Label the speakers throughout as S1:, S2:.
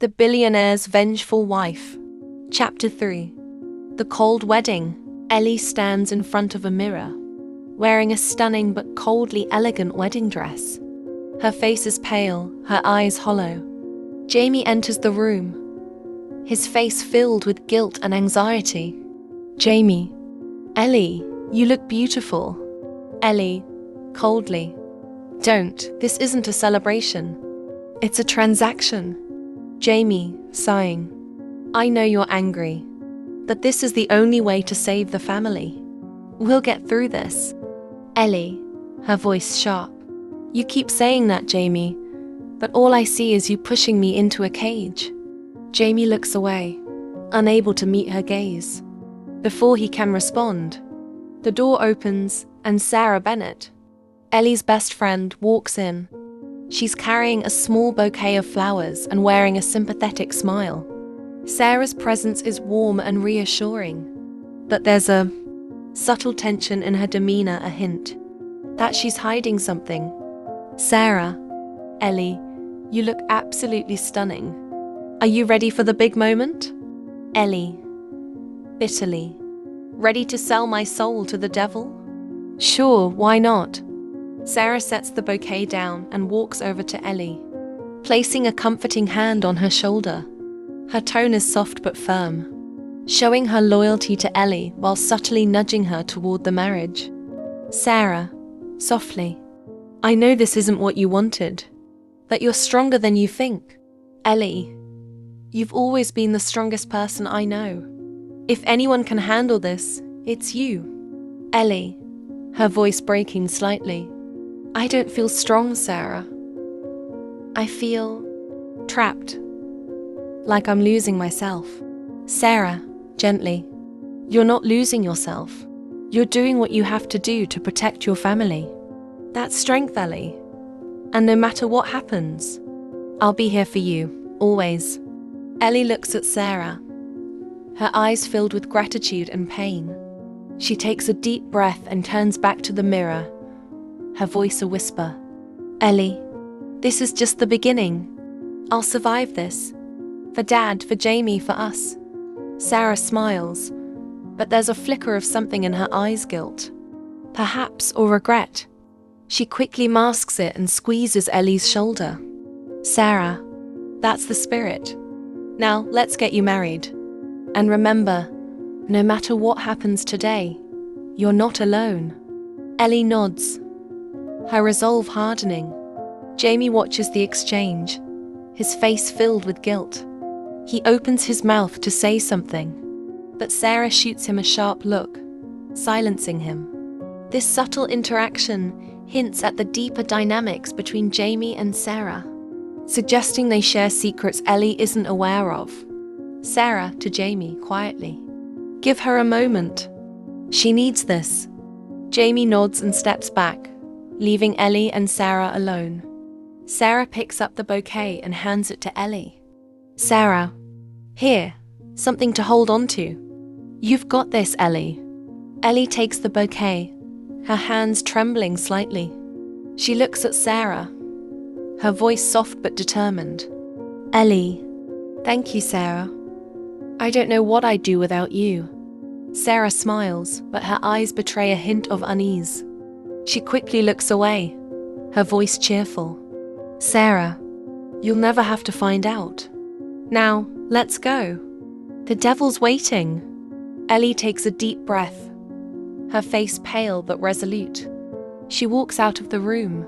S1: The Billionaire's Vengeful Wife. Chapter 3. The Cold Wedding. Ellie stands in front of a mirror, wearing a stunning but coldly elegant wedding dress. Her face is pale, her eyes hollow. Jamie enters the room, his face filled with guilt and anxiety. Jamie. Ellie, you look beautiful. Ellie, coldly. Don't, this isn't a celebration. It's a transaction. Jamie, sighing. I know you're angry, but this is the only way to save the family. We'll get through this. Ellie, her voice sharp. You keep saying that, Jamie, but all I see is you pushing me into a cage. Jamie looks away, unable to meet her gaze. Before he can respond, the door opens and Sarah Bennett, Ellie's best friend, walks in. She's carrying a small bouquet of flowers and wearing a sympathetic smile. Sarah's presence is warm and reassuring, but there's a subtle tension in her demeanor, a hint that she's hiding something. Sarah, Ellie, you look absolutely stunning. Are you ready for the big moment? Ellie, bitterly, ready to sell my soul to the devil? Sure, why not? Sarah sets the bouquet down and walks over to Ellie, placing a comforting hand on her shoulder. Her tone is soft but firm, showing her loyalty to Ellie while subtly nudging her toward the marriage. Sarah, softly, I know this isn't what you wanted, but you're stronger than you think. Ellie, you've always been the strongest person I know. If anyone can handle this, it's you. Ellie, her voice breaking slightly. I don't feel strong, Sarah. I feel trapped, like I'm losing myself. Sarah, gently. You're not losing yourself. You're doing what you have to do to protect your family. That's strength, Ellie. And no matter what happens, I'll be here for you, always. Ellie looks at Sarah, her eyes filled with gratitude and pain. She takes a deep breath and turns back to the mirror, her voice a whisper. Ellie, this is just the beginning. I'll survive this. For Dad, for Jamie, for us. Sarah smiles, but there's a flicker of something in her eyes, guilt. Perhaps, or regret. She quickly masks it and squeezes Ellie's shoulder. Sarah, that's the spirit. Now, let's get you married. And remember, no matter what happens today, you're not alone. Ellie nods, her resolve hardening. Jamie watches the exchange, his face filled with guilt. He opens his mouth to say something, but Sarah shoots him a sharp look, silencing him. This subtle interaction hints at the deeper dynamics between Jamie and Sarah, suggesting they share secrets Ellie isn't aware of. Sarah, to Jamie, quietly. Give her a moment. She needs this. Jamie nods and steps back, leaving Ellie and Sarah alone. Sarah picks up the bouquet and hands it to Ellie. Sarah, here, something to hold on to. You've got this, Ellie. Ellie takes the bouquet, her hands trembling slightly. She looks at Sarah, her voice soft but determined. Ellie, thank you, Sarah. I don't know what I'd do without you. Sarah smiles, but her eyes betray a hint of unease. She quickly looks away, her voice cheerful. Sarah, you'll never have to find out. Now, let's go. The devil's waiting. Ellie takes a deep breath, her face pale but resolute. She walks out of the room,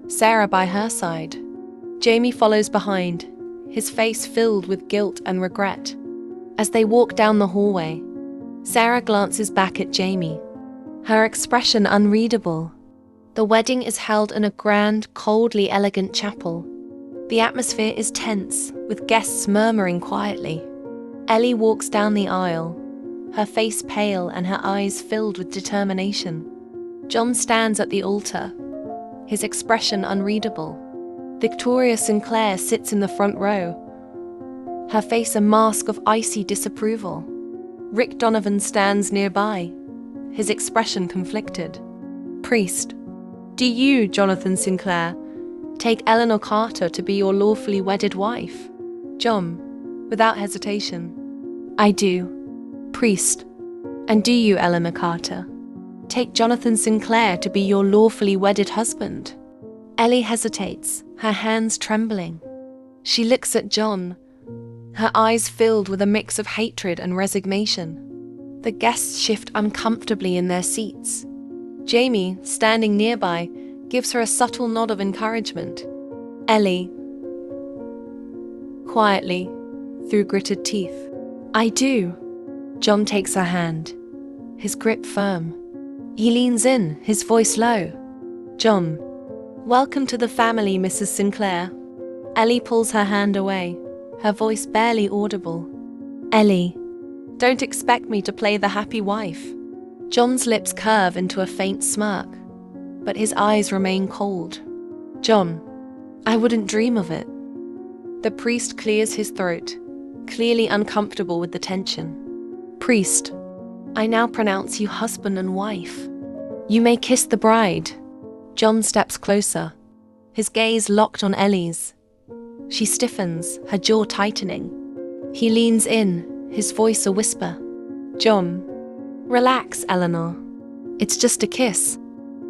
S1: Sarah by her side. Jamie follows behind, his face filled with guilt and regret. As they walk down the hallway, Sarah glances back at Jamie, her expression unreadable. The wedding is held in a grand, coldly elegant chapel. The atmosphere is tense, with guests murmuring quietly. Ellie walks down the aisle, her face pale and her eyes filled with determination. Jon stands at the altar, his expression unreadable. Victoria Sinclair sits in the front row, her face a mask of icy disapproval. Rick Donovan stands nearby, his expression conflicted. Priest, do you, Jonathan Sinclair, take Eleanor Carter to be your lawfully wedded wife? Jon, without hesitation. I do. Priest. And do you, Eleanor Carter, take Jonathan Sinclair to be your lawfully wedded husband? Ellie hesitates, her hands trembling. She looks at Jon, her eyes filled with a mix of hatred and resignation. The guests shift uncomfortably in their seats. Jamie, standing nearby, gives her a subtle nod of encouragement. Ellie, quietly, through gritted teeth. I do. Jon takes her hand, his grip firm. He leans in, his voice low. Jon, welcome to the family, Mrs. Sinclair. Ellie pulls her hand away, her voice barely audible. Ellie, don't expect me to play the happy wife. Jon's lips curve into a faint smirk, but his eyes remain cold. Jon, I wouldn't dream of it. The priest clears his throat, clearly uncomfortable with the tension. Priest, I now pronounce you husband and wife. You may kiss the bride. Jon steps closer, his gaze locked on Ellie's. She stiffens, her jaw tightening. He leans in, his voice a whisper. Jon, relax, Eleanor. It's just a kiss.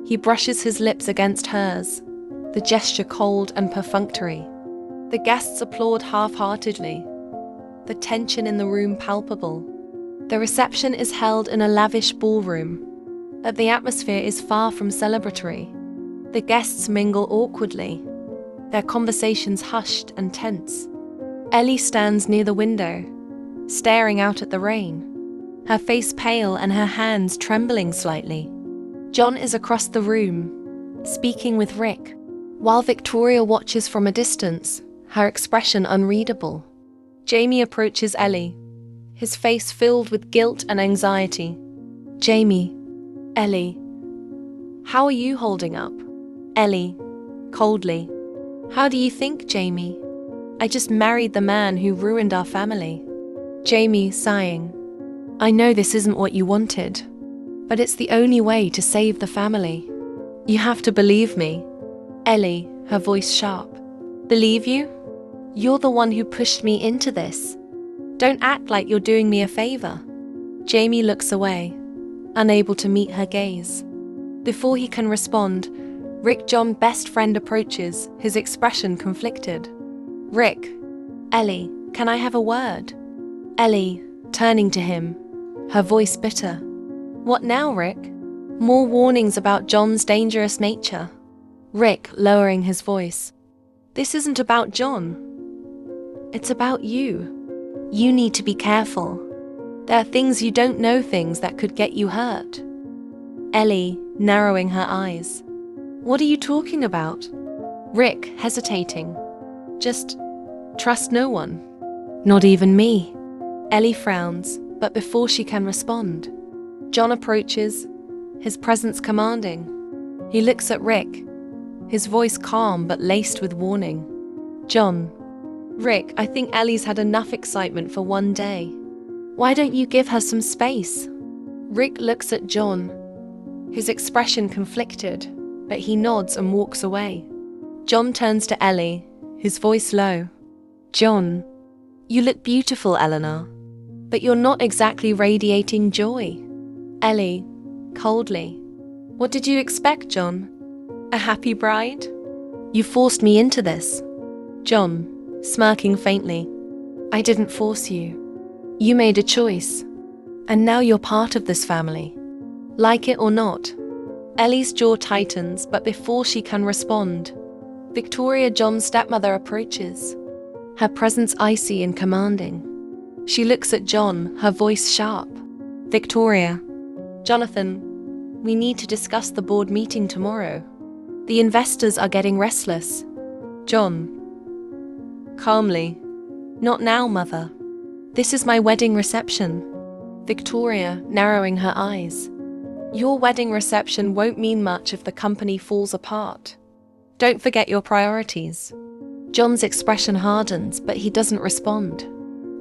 S1: He brushes his lips against hers, the gesture cold and perfunctory. The guests applaud half-heartedly, the tension in the room palpable. The reception is held in a lavish ballroom, but the atmosphere is far from celebratory. The guests mingle awkwardly, their conversations hushed and tense. Ellie stands near the window, staring out at the rain, her face pale and her hands trembling slightly. Jon is across the room, speaking with Rick, while Victoria watches from a distance, her expression unreadable. Jamie approaches Ellie, his face filled with guilt and anxiety. Jamie, Ellie, how are you holding up? Ellie, coldly, how do you think, Jamie? I just married the man who ruined our family. Jamie, sighing, I know this isn't what you wanted, but it's the only way to save the family. You have to believe me. Ellie, her voice sharp. Believe you? You're the one who pushed me into this. Don't act like you're doing me a favor. Jamie looks away, unable to meet her gaze. Before he can respond, Rick, Jon's best friend, approaches, his expression conflicted. Rick, Ellie, can I have a word? Ellie, turning to him, her voice bitter. What now, Rick? More warnings about Jon's dangerous nature. Rick, lowering his voice. This isn't about Jon. It's about you. You need to be careful. There are things you don't know, things that could get you hurt. Ellie, narrowing her eyes. What are you talking about? Rick, hesitating. Just trust no one. Not even me. Ellie frowns, but before she can respond, Jon approaches, his presence commanding. He looks at Rick, his voice calm but laced with warning. Jon, Rick, I think Ellie's had enough excitement for one day. Why don't you give her some space? Rick looks at Jon, his expression conflicted, but he nods and walks away. Jon turns to Ellie, his voice low. Jon, you look beautiful, Eleanor, but you're not exactly radiating joy. Ellie, coldly. What did you expect, Jon? A happy bride? You forced me into this. Jon, smirking faintly. I didn't force you. You made a choice, and now you're part of this family. Like it or not. Ellie's jaw tightens, but before she can respond, Victoria, Jon's stepmother, approaches, her presence icy and commanding. She looks at Jon, her voice sharp. Victoria, Jonathan, we need to discuss the board meeting tomorrow. The investors are getting restless. Jon, calmly, not now, mother. This is my wedding reception. Victoria, narrowing her eyes. Your wedding reception won't mean much if the company falls apart. Don't forget your priorities. Jon's expression hardens, but he doesn't respond.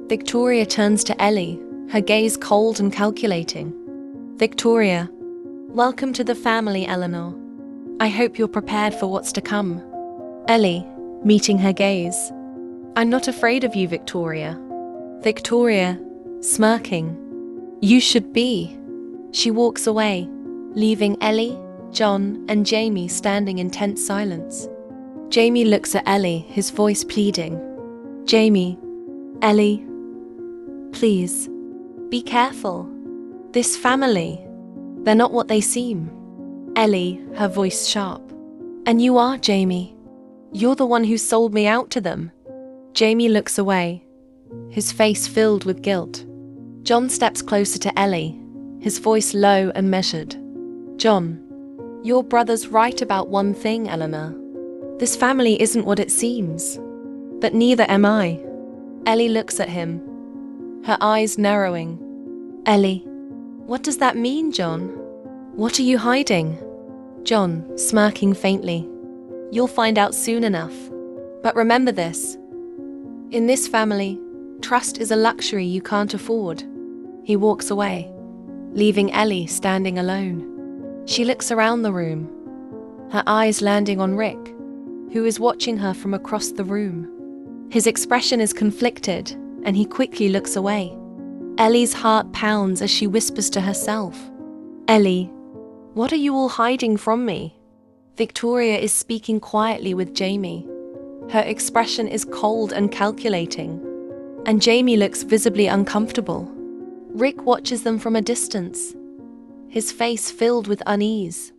S1: Victoria turns to Ellie, her gaze cold and calculating. Victoria, welcome to the family, Eleanor. I hope you're prepared for what's to come. Ellie, meeting her gaze. I'm not afraid of you, Victoria. Victoria, smirking. You should be. She walks away, leaving Ellie, Jon, and Jamie standing in tense silence. Jamie looks at Ellie, his voice pleading. Jamie, Ellie, please, be careful. This family, they're not what they seem. Ellie, her voice sharp. And you are, Jamie. You're the one who sold me out to them. Jamie looks away, his face filled with guilt. Jon steps closer to Ellie, his voice low and measured. Jon, your brother's right about one thing, Eleanor. This family isn't what it seems. But neither am I. Ellie looks at him, her eyes narrowing. Ellie, what does that mean, Jon? What are you hiding? Jon, smirking faintly. You'll find out soon enough. But remember this. In this family, trust is a luxury you can't afford. He walks away, leaving Ellie standing alone. She looks around the room, her eyes landing on Rick, who is watching her from across the room. His expression is conflicted, and he quickly looks away. Ellie's heart pounds as she whispers to herself, Ellie, what are you all hiding from me? Victoria is speaking quietly with Jamie. Her expression is cold and calculating, and Jamie looks visibly uncomfortable. Rick watches them from a distance, his face filled with unease.